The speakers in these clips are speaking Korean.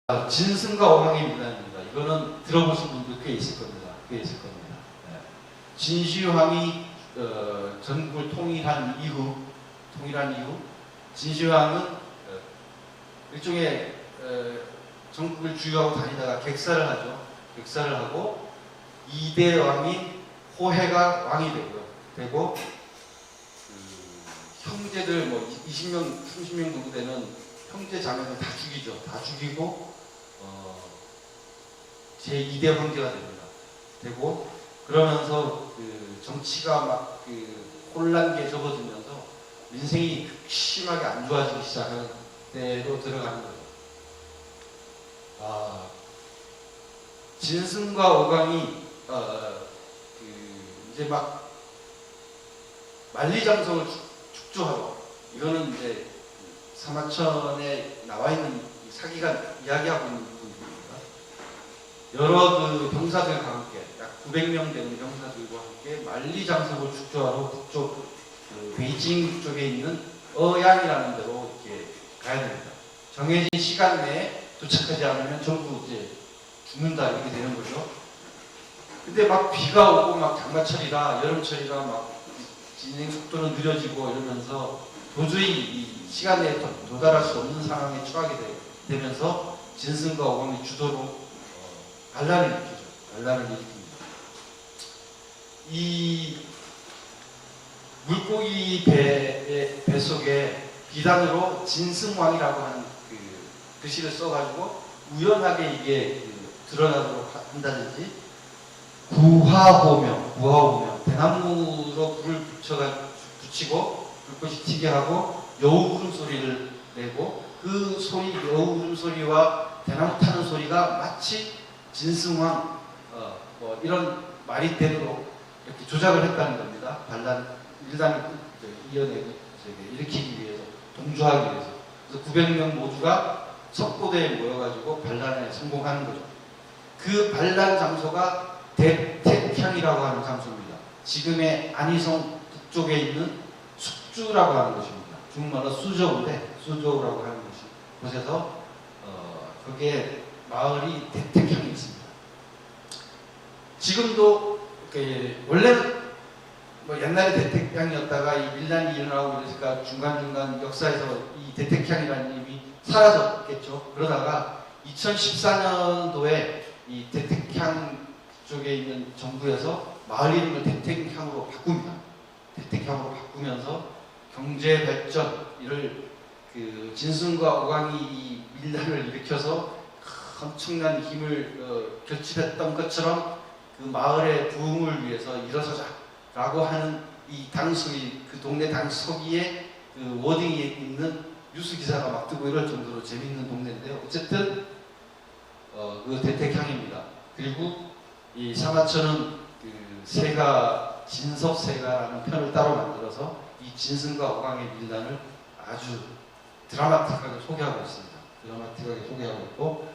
진승과 오강의 민단입니다. 이거는 들어보신 분들 꽤 있을 겁니다. 네. 진시황이 전국을 통일한 이후 진시황은 일종의 전국을 주유하고 다니다가 객사를 하죠. 객사를 하고 2대 왕인 호해가 왕이 되고 형제들 뭐 20명, 30명 정도 되는 형제 자매들 다 죽이죠. 다 죽이고 제2대 황제가 됩니다. 되고 그러면서 그 정치가 막 그 혼란기에 접어들면서 민생이 심하게 안 좋아지기 시작하는 때로 들어가는 거죠. 진승과 오강이 이제 막 만리장성을 축조하고, 이거는 이제 사마천에 나와 있는 사기가 이야기하고 있는 부분입니다. 여러 그 병사들과 함께 약 900명 되는 병사들과 함께 만리장성을 축조하러 북쪽 베이징 쪽에 있는 어양이라는 데로 이렇게 가야 됩니다. 정해진 시간 내에 도착하지 않으면 전부 이제 죽는다 이렇게 되는 거죠. 근데 막 비가 오고 막 장마철이라 여름철이라 막 진행 속도는 느려지고 이러면서 도저히 이 시간 내에 도달할 수 없는 상황에 처하게 되면서 진승과 오강이 주도로 반란을 일으킵니다. 이 물고기 배 속에 비단으로 진승왕이라고 하는 그 글씨를 써가지고 우연하게 이게 드러나도록 한다든지, 구화호명, 대나무로 불을 붙이고 불꽃이 튀게 하고 여우 울음소리를 내고, 그 소리, 여우 울음소리와 대나무 타는 소리가 마치 진승왕 뭐 이런 말이 되도록 이렇게 조작을 했다는 겁니다. 일단을 일으키기 위해서, 동조하기 위해서. 그래서 900명 모두가 석고대에 모여가지고 반란에 성공하는 거죠. 그 반란 장소가 대택향이라고 하는 장소입니다. 지금의 안희성 북쪽에 있는 숙주라고 하는 것입니다. 중국말로 수저우인데 수저우라고 하는 곳에서 거기에 마을이 대택향이 있습니다. 지금도 원래는 뭐 옛날에 대택향이었다가 이 밀란이 일어나고 그러니까 중간중간 역사에서 이 대택향이라는 이름이 사라졌겠죠. 그러다가 2014년도에 이 대택향 쪽에 있는 정부에서 마을 이름을 대택향으로 바꿉니다. 대택향으로 바꾸면서 경제 발전, 이를 그 진승과 오강이 이 밀란을 일으켜서 엄청난 힘을 결집했던 것처럼 그 마을의 부흥을 위해서 일어서자라고 하는 이 당서기, 그 동네 당서기에 그 워딩이 있는 뉴스 기사가 막 뜨고 이럴 정도로 재밌는 동네인데요. 어쨌든 그 대택향입니다. 그리고 이 사마천은 그 진섭세가라는 편을 따로 만들어서 이 진승과 오강의 밀란을 아주 드라마틱하게 소개하고 있습니다. 드라마틱하게 소개하고 있고,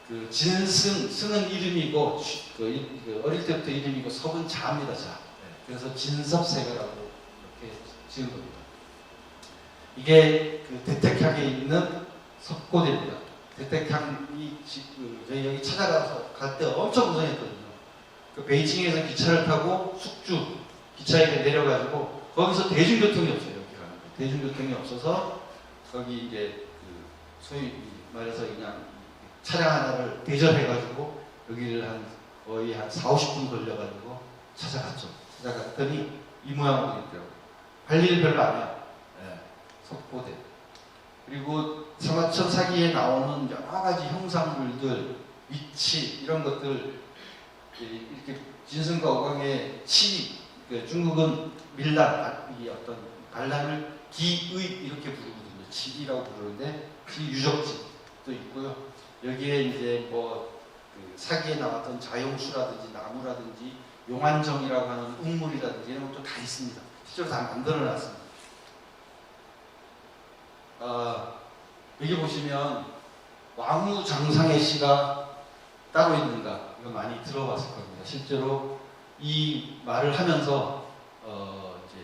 그 승은 이름이고, 어릴 때부터 이름이고, 섭은 자입니다. 자. 그래서 진섭세가라고 이렇게 지은 겁니다. 이게 그 대택향에 있는 석고대입니다. 대택향이 저희 여기 찾아가서 갈 때 엄청 고생했거든요. 그 베이징에서 기차를 타고 숙주 기차역에 내려가지고, 거기서 대중교통이 없어요. 여기 가는 거. 대중교통이 없어서 거기 이제 소위 말해서 그냥 차량 하나를 대절해가지고 여기를 거의 한 40-50분 걸려가지고 찾아갔죠. 찾아갔더니 이 모양으로 있더라고요. 할 일 별로 안 해요. 석고대. 그리고 사마천 사기에 나오는 여러 가지 형상물들, 위치, 이런 것들, 이렇게 진승과 오강의 중국은 밀란, 이 어떤 반란을 기의 이렇게 부르거든요. 지리라고 부르는데, 지유적지도 있고요. 여기에 이제 그 사기에 나왔던 자용수라든지 나무라든지 용안정이라고 하는 웅물이라든지 이런 것도 다 있습니다. 실제로 다 만들어 놨습니다. 여기 보시면 왕우장상의 시가 따로 있는가, 이거 많이 들어봤을 겁니다. 실제로 이 말을 하면서 이제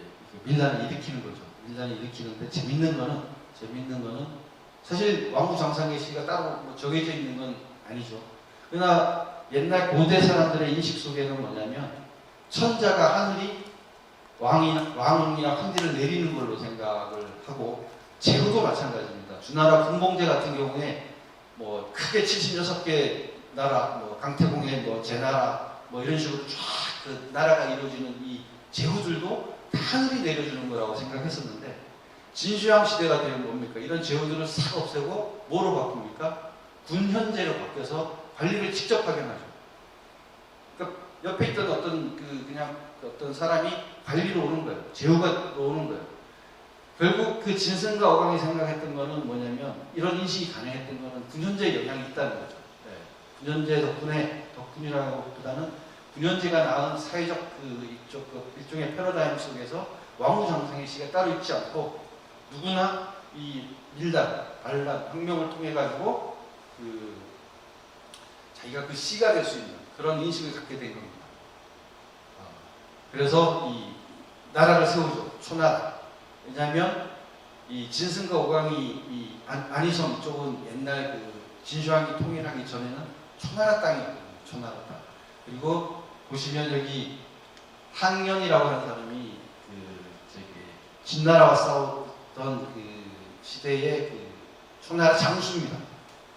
밀란을 일으키는 거죠. 밀란을 일으키는데 재밌는 거는 사실 왕후 장상의 시가 따로 뭐 정해져 있는 건 아니죠. 그러나 옛날 고대 사람들의 인식 속에는 뭐냐면 천자가 하늘이 왕이나 황제를 내리는 걸로 생각을 하고 제후도 마찬가지입니다. 주나라 군봉제 같은 경우에 뭐 크게 76개 나라, 뭐 강태공의 뭐 제나라 뭐 이런 식으로 쫙 그 나라가 이루어지는 이 제후들도 다 하늘이 내려주는 거라고 생각했었는데 진시황 시대가 되면 뭡니까? 이런 제후들을 싹 없애고 뭐로 바꿉니까? 군현제로 바뀌어서 관리를 직접 하게 하죠. 그러니까 옆에 있던 어떤 그냥 어떤 사람이 관리로 오는 거예요. 제후가 오는 거예요. 결국 그 진승과 어광이 생각했던 거는 뭐냐면 이런 인식이 가능했던 거는 군현제의 영향이 있다는 거죠. 네. 군현제 덕분이라기보다는 군현제가 낳은 사회적 일종의 패러다임 속에서 왕후 장상의 시가 따로 있지 않고 누구나 이 밀단, 반란, 혁명을 통해 가지고 자기가 그 시가 될 수 있는 그런 인식을 갖게 된 겁니다. 그래서 이 나라를 세우죠. 초나라. 왜냐하면 이 진승과 오광이 이 안희성 쪽은 옛날 그 진시황이 통일하기 전에는 초나라 땅이었거든요. 초나라 땅. 그리고 보시면 여기 항연이라고 하는 사람이 진나라와 싸웠던 그 시대의 그 초나라 장수입니다.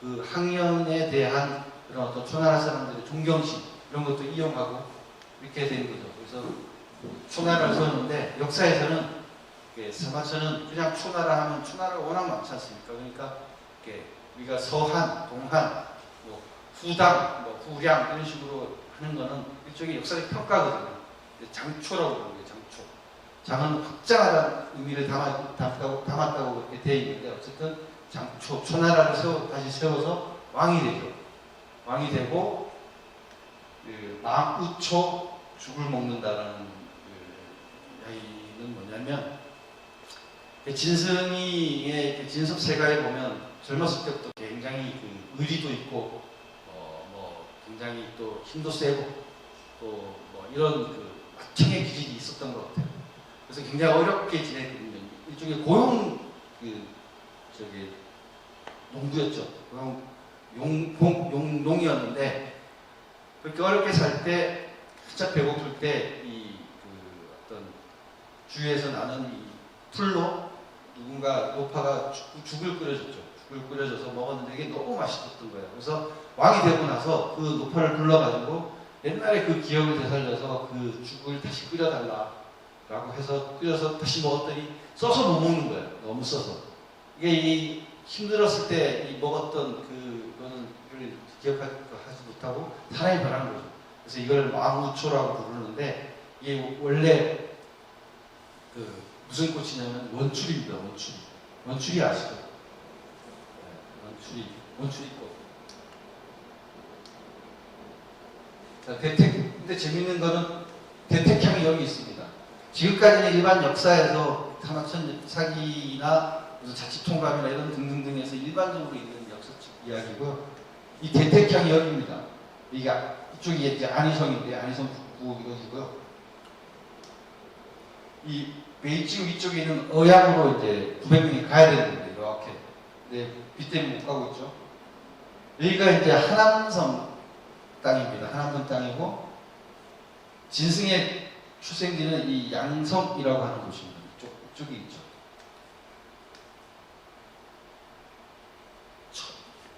그 항연에 대한 그런 어떤 초나라 사람들의 존경심 이런 것도 이용하고 이렇게 된 거죠. 그래서 초나라를 세웠는데 역사에서는 사마천은 그냥 초나라 하면 초나라가 워낙 많지 않습니까? 그러니까 우리가 서한, 동한, 뭐 후당, 뭐 후량 이런 식으로 하는 거는 일종의 역사적 평가거든요. 장초라고 부르는 거예요. 장초. 장은 확장하다는 의미를 담았다고 그렇게 되어 있는데 어쨌든 장초, 초나라를 다시 세워서 왕이 되죠. 왕이 되고 마우초 죽을 먹는다라는 이야기는 뭐냐면 진승이의 진섭세가에 보면 젊었을 때부터 굉장히 의리도 있고 뭐 굉장히 또 힘도 세고 또 뭐 이런 막창의 기질이 있었던 것 같아요. 그래서 굉장히 어렵게 지냈거든요. 일종의 고용 농부였죠. 농이었는데 그렇게 어렵게 살 때 살짝 배고플 때 어떤 주위에서 나는 이 풀로 누군가 노파가 죽을 끓여줬죠. 죽을 끓여줘서 먹었는데 이게 너무 맛있었던 거예요. 그래서 왕이 되고 나서 그 노파를 불러가지고 옛날에 그 기억을 되살려서 그 죽을 다시 끓여달라라고 해서 끓여서 다시 먹었더니 써서 못 먹는 거예요. 너무 써서. 이게 힘들었을 때 먹었던 그거는 기억하지 못하고 사람이 변한 거죠. 그래서 이걸 마무초라고 부르는데 이게 원래 무슨 꽃이냐면 원추리입니다. 원추리. 원추리 아시죠? 네, 원추리꽃. 자, 근데 재밌는 거는 대택향이 여기 있습니다. 지금까지는 일반 역사에서 사마천 사기나 자치통감이나 이런 등등등에서 일반적으로 있는 역사적 이야기고 이 대택향이 여기입니다. 이쪽이 이제 안희성인데 안희성 북부 이것이고요. 이 베이징 위쪽에 있는 어양으로 이제 900명이 가야 되는데 이렇게. 근데 비 때문에 못 가고 있죠. 여기가 이제 하남성 땅입니다. 하남성 땅이고 진승의 출생지는 이 양성이라고 하는 곳입니다. 이쪽에 있죠.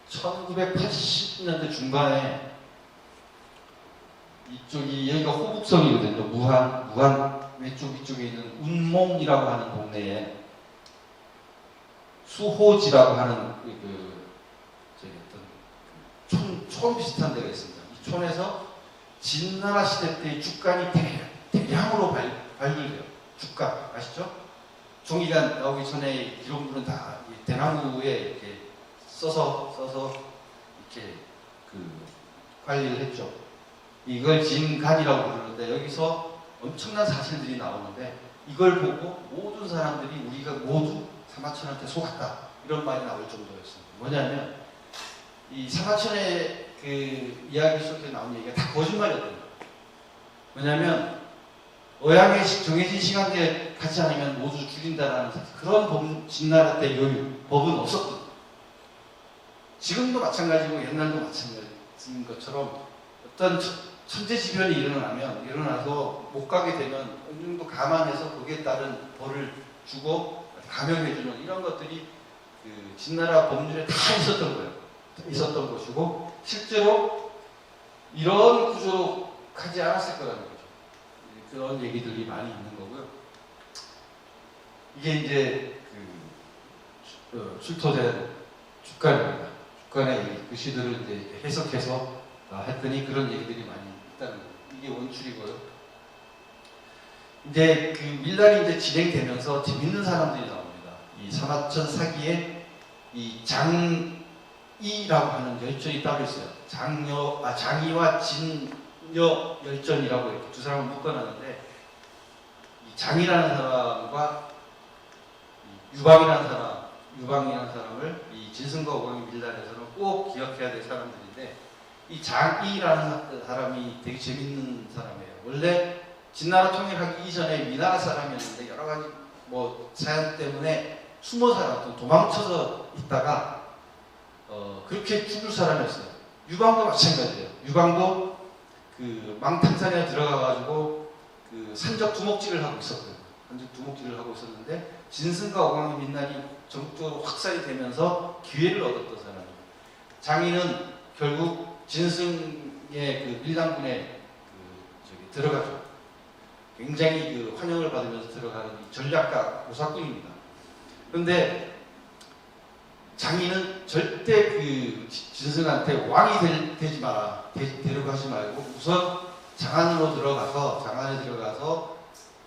1980년대 중반에 여기가 호북성이거든요. 무한 왼쪽에 있는 운몽이라고 하는 동네에 수호지라고 하는 촌 비슷한 데가 있습니다. 이 촌에서 진나라 시대 때의 죽간이 대량으로 발굴돼요. 죽간 아시죠? 종이가 나오기 전에 기록물은 다 대나무에 이렇게 써서 이렇게 관리를 했죠. 이걸 진간이라고 부르는데 여기서 엄청난 사실들이 나오는데 이걸 보고 모든 사람들이 우리가 모두 사마천한테 속았다 이런 말이 나올 정도였습니다. 뭐냐면 이 사마천의 이야기 속에 나온 얘기가 다 거짓말이었던 거예요. 왜냐하면 어양의 정해진 시간대에 가지 않으면 모두 죽인다라는 그런 진나라 때 법은 없었거든요. 지금도 마찬가지고 옛날도 마찬가지인 것처럼 어떤 천재지변이 일어나서 못 가게 되면 어느 정도 감안해서 거기에 따른 벌을 주고 감형해주는 이런 것들이 그 진나라 법률에 다 있었던 거예요. 있었던 것이고 실제로 이런 구조로 가지 않았을 거라는 거죠. 그런 얘기들이 많이 있는 거고요. 이게 이제 출토된 주간입니다. 주간의 그 시들을 이제 해석해서 했더니 그런 얘기들이 많이 있다는 거예요. 이게 원출이고요. 이제 그 밀란이 이제 진행되면서 재밌는 사람들이 나옵니다. 이 사마천 사기에 이 장이라고 하는 열전이 따로 있어요. 장이와 진여 열전이라고 이렇게 두 사람을 묶어놨는데 이 장이라는 사람과 유방이라는 사람을 이 진승과 오광의 밀란에서는 꼭 기억해야 될 사람들인데 이 장이라는 사람이 되게 재밌는 사람이에요. 원래 진나라 통일하기 이전에 미나라 사람이었는데 여러 가지 뭐 사연 때문에 숨어 살았던 도망쳐서 있다가 그렇게 죽을 사람이었어요. 유방도 마찬가지예요. 유방도 그 망탕산에 들어가가지고 그 산적 두목질을 하고 있었거든요. 산적 두목질을 하고 있었는데 진승과 오광의 민난이 전국적으로 확산이 되면서 기회를 얻었던 사람이에요. 장인은 결국 진승의 그 밀랑군에 들어가죠. 굉장히 그 환영을 받으면서 들어가는 이 전략가 오사꾼입니다. 그런데 장인은 절대 그 진승한테 왕이 되지 마라, 되려고 하지 말고 우선 장안에 들어가서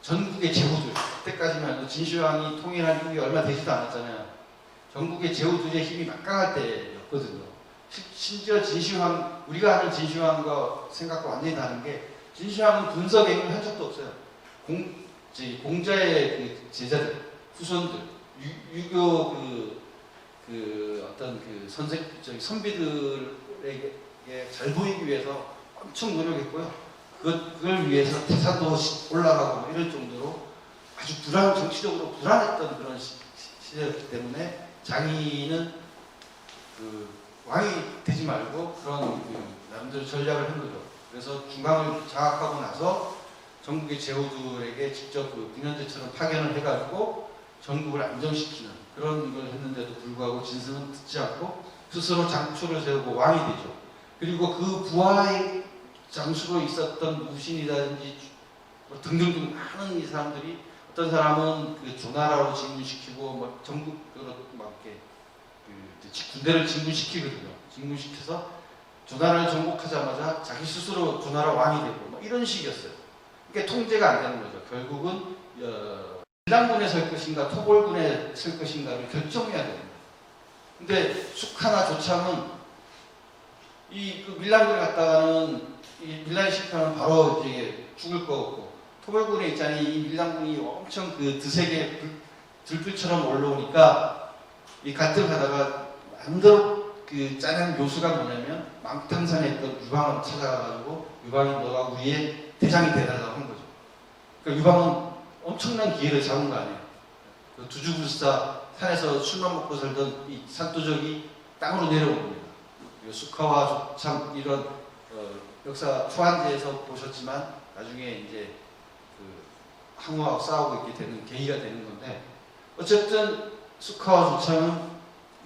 전국의 제후들, 그때까지만 해도 진시황이 통일한 이후에 얼마 되지도 않았잖아요. 전국의 제후들의 힘이 막강할 때였거든요. 심지어 진시황, 우리가 아는 진시황과 생각과 완전히 다른 게 진시황은 분석행위를 한 적도 없어요. 공자의 그 제자들, 후손들, 유교 어떤 그 선비들에게 잘 보이기 위해서 엄청 노력했고요. 그걸 위해서 태산도 올라가고 이럴 정도로 아주 정치적으로 불안했던 그런 시대였기 때문에 장인은 그 왕이 되지 말고 그런 남들 전략을 한 거죠. 그래서 중앙을 장악하고 나서 전국의 제후들에게 직접 그 군현제처럼 파견을 해가지고 전국을 안정시키는 그런 걸 했는데도 불구하고 진승은 듣지 않고 스스로 장초를 세우고 왕이 되죠. 그리고 그 부하의 장수로 있었던 무신이라든지 등등등 많은 이 사람들이 어떤 사람은 그 조나라로 진군시키고 뭐 전국으로 막 이렇게 군대를 진군시키거든요. 진군시켜서 조나라를 정복하자마자 자기 스스로 조나라 왕이 되고 뭐 이런 식이었어요. 그러니까 통제가 안 되는 거죠. 결국은 밀랑군에 설 것인가 토벌군에 설 것인가를 결정해야 됩니다. 근데 숙하나 조참은 그 밀랑군에 갔다가는 이 밀란이 실패하면 바로 이제 죽을 거고 토벌군의 입장이 이 밀랑군이 엄청 그 드세게 들불처럼 올라오니까 이 갈등 하다가 마음대로 그 짜낸 묘수가 뭐냐면 망탕산에 있던 유방을 찾아가가지고 유방이 너가 우리의 대장이 되달라고 한 거죠. 그러니까 유방은 엄청난 기회를 잡은 거 아니에요. 그 두주불사 산에서 술만 먹고 살던 이 산도적이 땅으로 내려온 겁니다. 숙하와 조참 이런 역사 초안지에서 보셨지만 나중에 이제 그 항우하고 싸우고 있게 되는 계기가 되는 건데 어쨌든 숙하와 조참은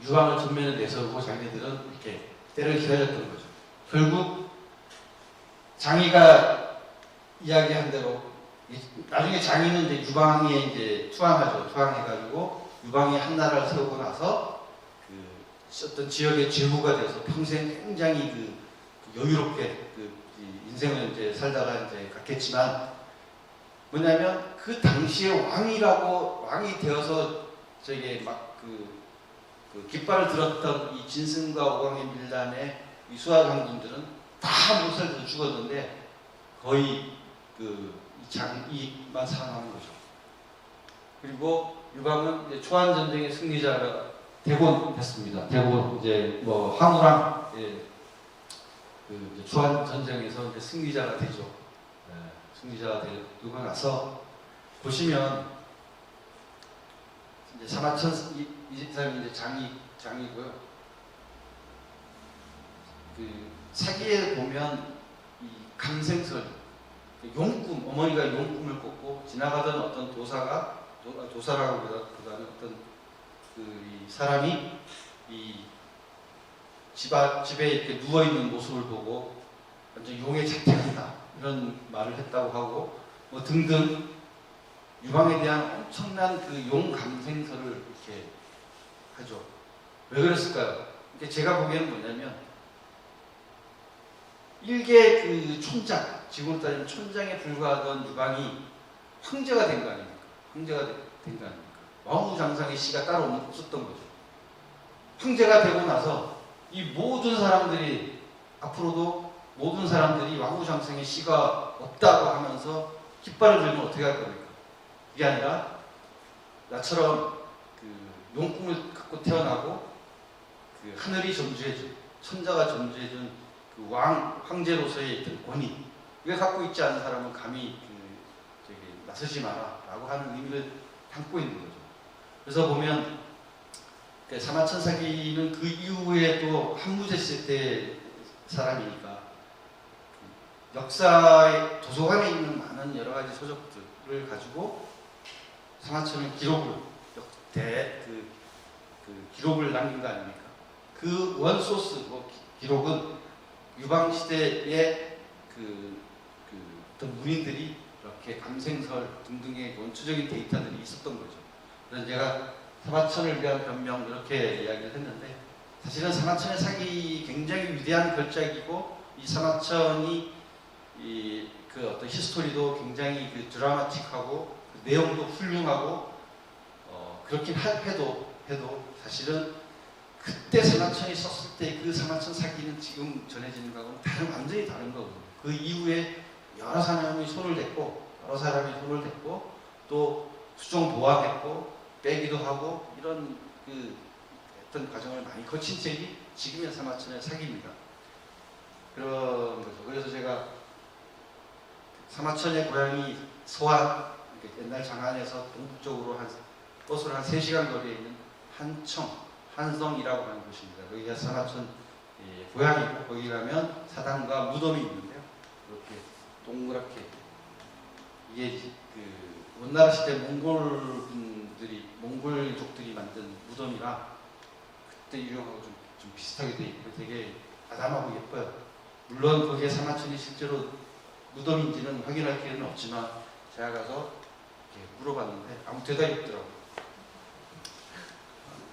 유방을 전면에 내세우고 자기네들은 이렇게 때를 기다렸던 거죠. 결국 장이가 이야기한 대로 나중에 장인은 이제 유방에 이제 투항하죠. 투항해가지고 유방이 한나라를 세우고 나서 그 어떤 지역의 제후가 돼서 평생 굉장히 그 여유롭게 인생을 이제 살다가 이제 갔겠지만 뭐냐면 그 당시에 왕이 되어서 저게 막 그 깃발을 들었던 이 진승과 오광의 밀란의 이 수하장군들은 다 못 살려서 죽었는데 거의 장이만 살아남은 거죠. 그리고 유방은 이제 초안 전쟁의 승리자가 되곤 했습니다. 되고 이제 뭐 항우랑 그 초안 전쟁에서 이제 승리자가 되죠. 네, 승리자가 되고 나서 보시면 이제 사마천 이 사람이 이제 장이고요. 그 사기에 보면 이 감생설, 용꿈, 어머니가 용꿈을 꿨고 지나가던 어떤 도사라고보다는 어떤 이 사람이 이 집에 이렇게 누워 있는 모습을 보고 완전 용에 자택한다 이런 말을 했다고 하고 뭐 등등 유방에 대한 엄청난 그 용 감생설을 이렇게 하죠. 왜 그랬을까요? 그러니까 제가 보기에는 뭐냐면 일개 그 촌장, 지금으로 따지면 촌장에 불과하던 유방이 황제가 된 거 아닙니까? 황제가 된 거 아닙니까? 왕후장상의 씨가 따로 없었던 거죠. 황제가 되고 나서 이 모든 사람들이 앞으로도 모든 사람들이 왕후장상의 씨가 없다고 하면서 깃발을 들면 어떻게 할 겁니까? 그게 아니라 나처럼 그 용꿈을 갖고 태어나고 그 하늘이 점주해준 천자가 점주해준 그 황제로서의 어떤 권위 이걸 갖고 있지 않은 사람은 감히 나서지 마라라고 하는 의미를 담고 있는 거죠. 그래서 보면 그 사마천 사기는 그 이후에 또 한무제시 때 사람이니까 역사의 도서관에 있는 많은 여러 가지 서적들을 가지고 사마천은 기록을 기록을 남긴 거 아닙니까? 그 원소스 기록은 유방 시대의 어떤 문인들이 이렇게 감생설 등등의 원초적인 데이터들이 있었던 거죠. 그래서 제가 사마천을 위한 변명 이렇게 이야기를 했는데 사실은 사마천의 사기 굉장히 위대한 걸작이고 이 사마천이 그 어떤 히스토리도 굉장히 그 드라마틱하고 그 내용도 훌륭하고 그렇긴 해도 사실은 그때 사마천이 썼을 때 그 사마천 사기는 지금 전해지는 거하고는 완전히 다른 거거든요. 그 이후에 여러 사람이 손을 댔고 또 수정 보완했고 빼기도 하고 이런 그 어떤 과정을 많이 거친 책이 지금의 사마천의 사기입니다. 그런 거죠. 그래서 제가 사마천의 고향이 서안, 옛날 장안에서 동북쪽으로 버스로 한 3시간 거리에 있는 한성이라고 하는 곳입니다. 거기가 사마천 고향이고 거기 가면 사당과 무덤이 있는데요. 이렇게 동그랗게 이게 그 원나라 시대 몽골족들이 만든 무덤이라 그때 유령하고 좀 비슷하게 돼 있고 되게 아담하고 예뻐요. 물론 거기에 사마천이 실제로 무덤인지는 확인할 기회는 없지만 제가 가서 이렇게 물어봤는데 아무 대답이 없더라고요.